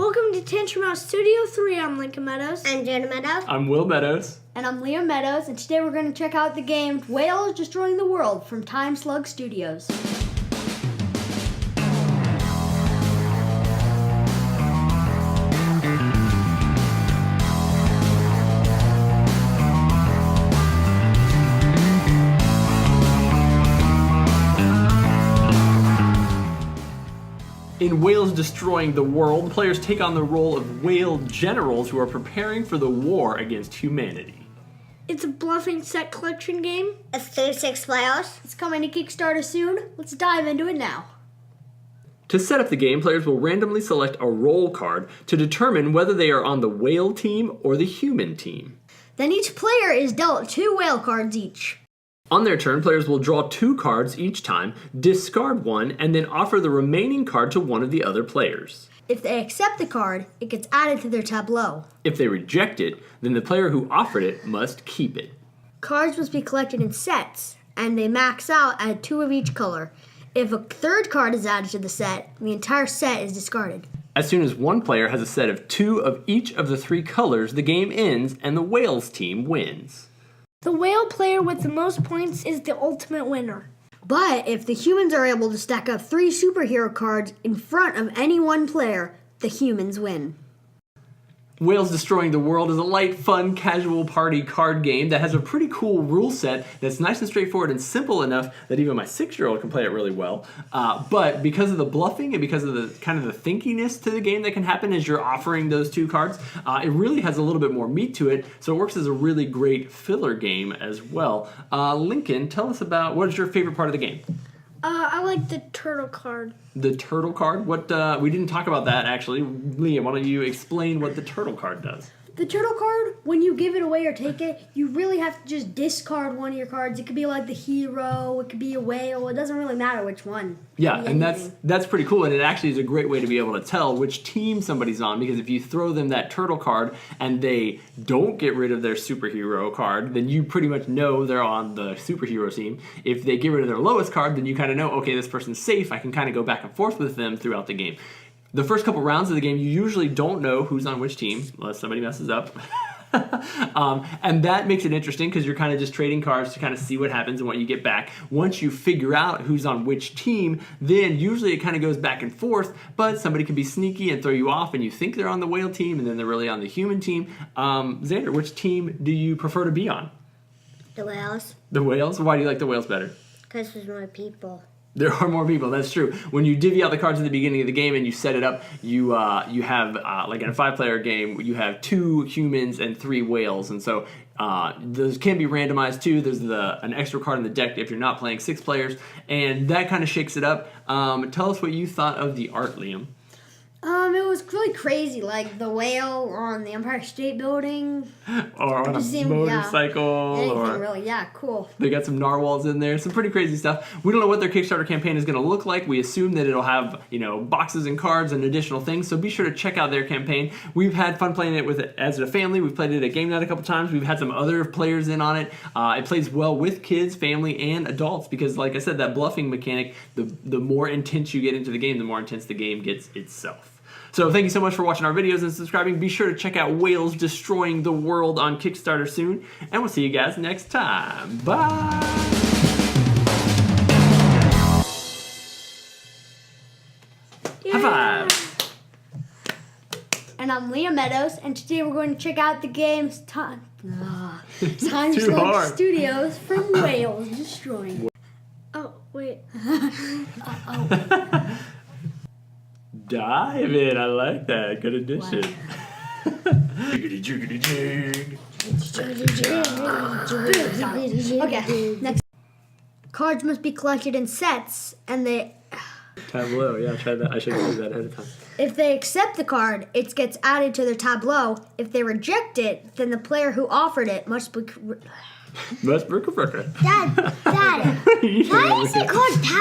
Welcome to TimeSlug Studio 3. I'm Lincoln Meadows. I'm Jenna Meadows. I'm Will Meadows. And I'm Liam Meadows, and today we're going to check out the game Whales Destroying the World from TimeSlug Studios. In Whales Destroying the World, players take on the role of whale generals who are preparing for the war against humanity. It's a bluffing set collection game. It's 36 players. It's coming to Kickstarter soon. Let's dive into it now. To set up the game, players will randomly select a role card to determine whether they are on the whale team or the human team. Then each player is dealt 2 whale cards each. On their turn, players will draw 2 cards each time, discard one, and then offer the remaining card to one of the other players. If they accept the card, it gets added to their tableau. If they reject it, then the player who offered it must keep it. Cards must be collected in sets, and they max out at 2 of each color. If a third card is added to the set, the entire set is discarded. As soon as one player has a set of 2 of each of the 3 colors, the game ends and the whales team wins. The whale player with the most points is the ultimate winner. But if the humans are able to stack up 3 superhero cards in front of any one player, the humans win. Whales Destroying the World is a light, fun, casual party card game that has a pretty cool rule set that's nice and straightforward and simple enough that even my 6-year-old can play it really well. But because of the bluffing and because of the kind of the thinkiness to the game that can happen as you're offering those 2 cards, it really has a little bit more meat to it, so it works as a really great filler game as well. Lincoln, tell us about what is your favorite part of the game? I like the turtle card. The turtle card? What? We didn't talk about that actually. Liam, why don't you explain what the turtle card does? The turtle card, when you give it away or take it, you really have to just discard one of your cards. It could be like the hero, it could be a whale, it doesn't really matter which one. Yeah, and that's pretty cool, and it actually is a great way to be able to tell which team somebody's on, because if you throw them that turtle card and they don't get rid of their superhero card, then you pretty much know they're on the superhero team. If they get rid of their lowest card, then you kind of know, okay, this person's safe, I can kind of go back and forth with them throughout the game. The first couple rounds of the game, you usually don't know who's on which team, unless somebody messes up. And that makes it interesting because you're kind of just trading cards to kind of see what happens and what you get back. Once you figure out who's on which team, then usually it kind of goes back and forth, but somebody can be sneaky and throw you off and you think they're on the whale team and then they're really on the human team. Xander, which team do you prefer to be on? The whales. The whales? Why do you like the whales better? Because there's more people. There are more people, that's true. When you divvy out the cards at the beginning of the game and you set it up, you have, like in a 5-player game, you have 2 humans and 3 whales. And so those can be randomized too. There's an extra card in the deck if you're not playing 6 players. And that kind of shakes it up. Tell us what you thought of the art, Liam. It was really crazy, like the whale on the Empire State Building. Or on a motorcycle. Anything or really, yeah, cool. They got some narwhals in there, some pretty crazy stuff. We don't know what their Kickstarter campaign is going to look like. We assume that it'll have, boxes and cards and additional things, so be sure to check out their campaign. We've had fun playing it as a family. We've played it at game night a couple times. We've had some other players in on it. It plays well with kids, family, and adults because, like I said, that bluffing mechanic, the more intense you get into the game, the more intense the game gets itself. So thank you so much for watching our videos and subscribing. Be sure to check out Whales Destroying the World on Kickstarter soon. And we'll see you guys next time. Bye! Yeah. High five! And I'm Liam Meadows, and today we're going to check out the game's TimeSlug Too hard. Studios from Whales Destroying. Oh, wait. Dive in, I like that. Good addition. Jiggity jiggity jig. Okay, next. Cards must be collected in sets, and Tableau, yeah, try that. I should have said that ahead of time. if they accept the card, it gets added to their tableau. If they reject it, then the player who offered it must be... Let's break a record. Dad, why is it called tab?